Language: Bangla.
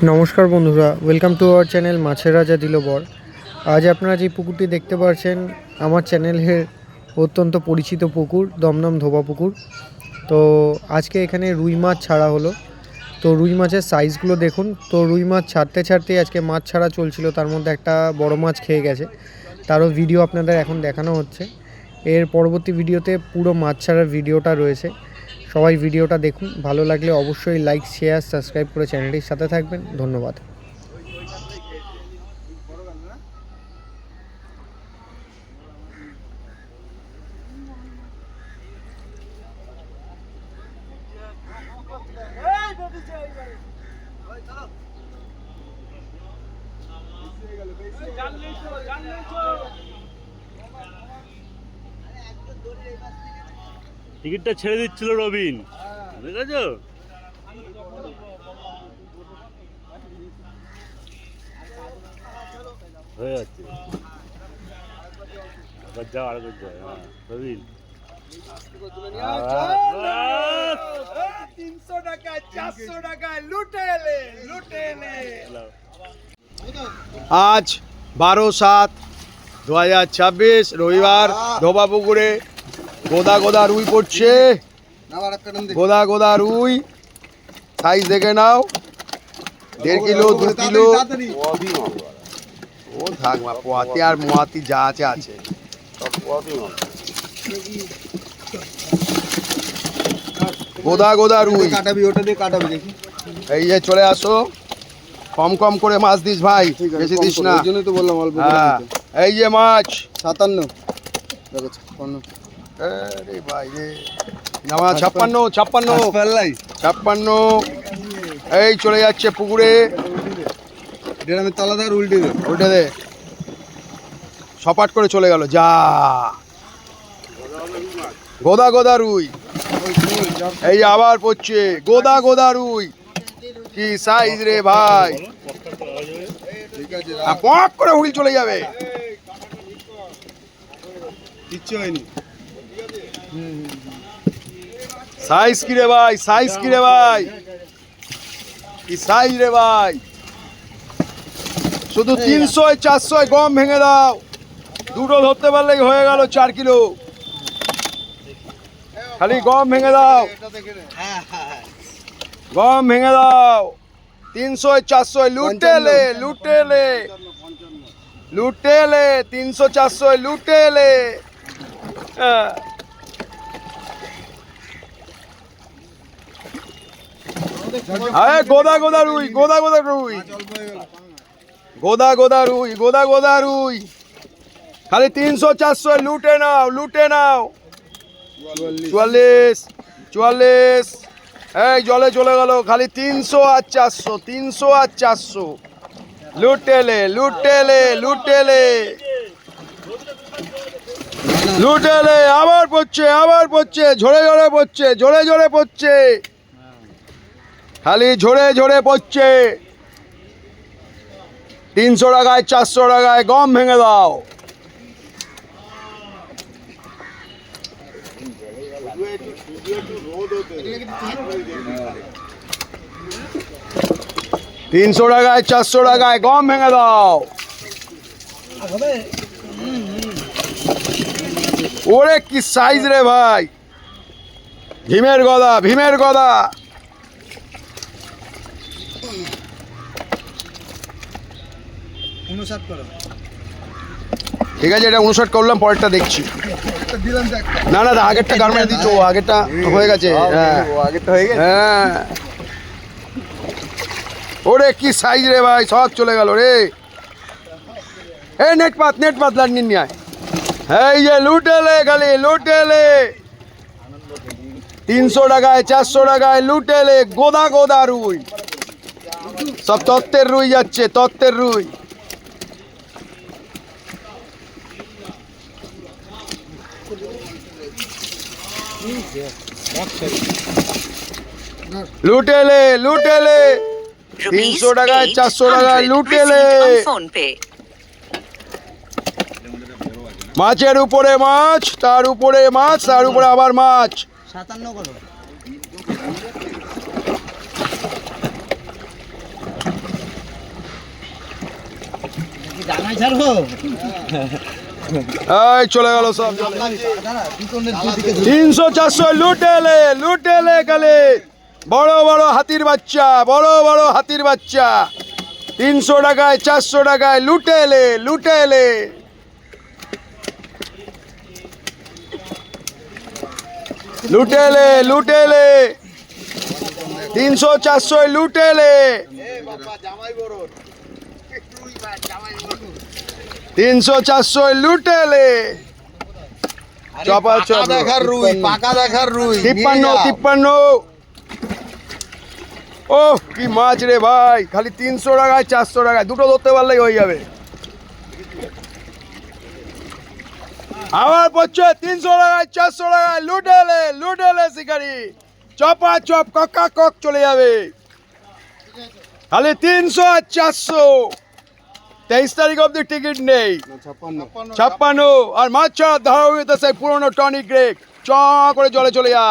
নমস্কার বন্ধুরা, ওয়েলকাম টু আওয়ার চ্যানেল মাছের রাজা দিলবর। আজ আপনারা যে পুকুরটি দেখতে পাচ্ছেন আমার চ্যানেলের অত্যন্ত পরিচিত পুকুর, দমদম ধোবা পুকুর। তো আজকে এখানে রুই মাছ ছাড়া হলো। তো রুই মাছের সাইজগুলো দেখুন। তো রুই মাছ ছাড়তে ছাড়তেই আজকে মাছ ছাড়া চলছিল, তার মধ্যে একটা বড় মাছ খেয়ে গেছে, তারও ভিডিও আপনাদের এখন দেখানো হচ্ছে। এর পরবর্তী ভিডিওতে পুরো মাছ ছাড়ার ভিডিওটা রয়েছে, সবাই ভিডিওটা দেখুন। ভালো লাগলে অবশ্যই লাইক, শেয়ার, সাবস্ক্রাইব করে চ্যানেলটির সাথে থাকবেন। ধন্যবাদ। টিকিটটা ছেড়ে দিচ্ছিল রবিন, বুঝেছো? হয়ে যাচ্ছে, আবার যাও আর যাও। হ্যাঁ রবিন, 300 টাকা 400 টাকা লুটে এলে। আজ 12/7/2026 রবিবার ধোবা পুকুরে গোদা রুই পড়ছে। গোদা রুই সাইজ দেখে নাও, 1.5 কিলো 2 কিলো। ও থাক মা, পোয়াতি আর মোয়াতি যা আছে আছে সব পোয়াতি মাছ। গোদা রুই কাটাবি, ওটা দিয়ে কাটাবি দেখি। এই যে চলে আসো, কম করে মাছ দিস ভাই, বেশি দিস না। এই জন্যই তো বললাম অল্প করে হ্যাঁ, দিতে। এই যে মাছ 57 দেখো 56 আরে ভাই রে, নামা 56 এই চলে যাচ্ছে পুকুরে। ড্রামের তলাধার উল্টে দে। ওইটা দে, সপাট করে চলে গেল। যা গোদা রুই, এই যে আবার পড়ছে গোদা রুই। কি সাইজ রে ভাই, ঠিক আছে, পক করে হুইল চলে যাবে। কিচ্ছু হয়নি। সাইজ কি রে ভাই, কি সাইজ রে ভাই। শুধু 300-400 গম ভেঙে দাও, দুটো ধরতে পারলেই হয়ে গেল 4 কিলো। খালি গম ভেঙে দাও, গম ভেঙে দাও। 300-400 লুটেলে 300-400 লুটেলে। আরে গোদা রুই খালি 300-400 লুটে নাও। 44 এই জলে চলে গেল। খালি 300 আর 400 লুটেলে। আবার পড়ছে ঝরে পড়ছে, খালি ঝরে পড়ছে। 300 টাকায় 400 টাকায় গম ভেঙে দাও। তিনশো টাকায় 400 টাকায় গম ভেঙে দাও। ওরে কি সাইজ রে ভাই, ভীমের গদা। ঠিক আছে, এটা 59 করলাম, পরেরটা দেখছি। না আগেরটা গার্মেন্ট দিচ্ছ, আগেরটা হয়ে গেছে। হ্যাঁ, ওরে কি সাইজ রে ভাই, সব চলে গেল রে। এই নেট পাত লাইন নিয়ে আয়। এই যে লুটেলে 300 টাকায় 400 টাকায় লুটেলে গোদা রুই। সব তত্ত্বের রুই যাচ্ছে, রুই। লুটেলে 300 টাকায় 400 টাকায় লুটেলে। মাছের উপরে মাছ, তার উপরে আবার মাছ। 57 করো। এই চলে গেল সব 300-400 লুটে এলে গেলে বড় বড় হাতির বাচ্চা, বড় বড় হাতির বাচ্চা 300 টাকায় 400 টাকায় লুটে এলে লুটে 300-400 লুটে এলে 300-400 লুটে এলে চপা চপ দেখার রুই, পাকা দেখার রুই। 53 ও কি মাছ রে ভাই, খালি 300 টাকায় 400 টাকায় দুটো ধরতে পারলেই হয়ে যাবে। আবার পড়ছে 300 টাকায় 400 টাকায় লুটে এলে শিকারি চপা চপ কাকা কক চলে যাবে খালি 300 আর 400। 23 তারিখ অব্দি টিকিট নেই। 56 আর মাছ ছাড়া ধরা হয়ে তো সেই পুরোনো টনিক গ্রেক চ করে জলে চলে যা।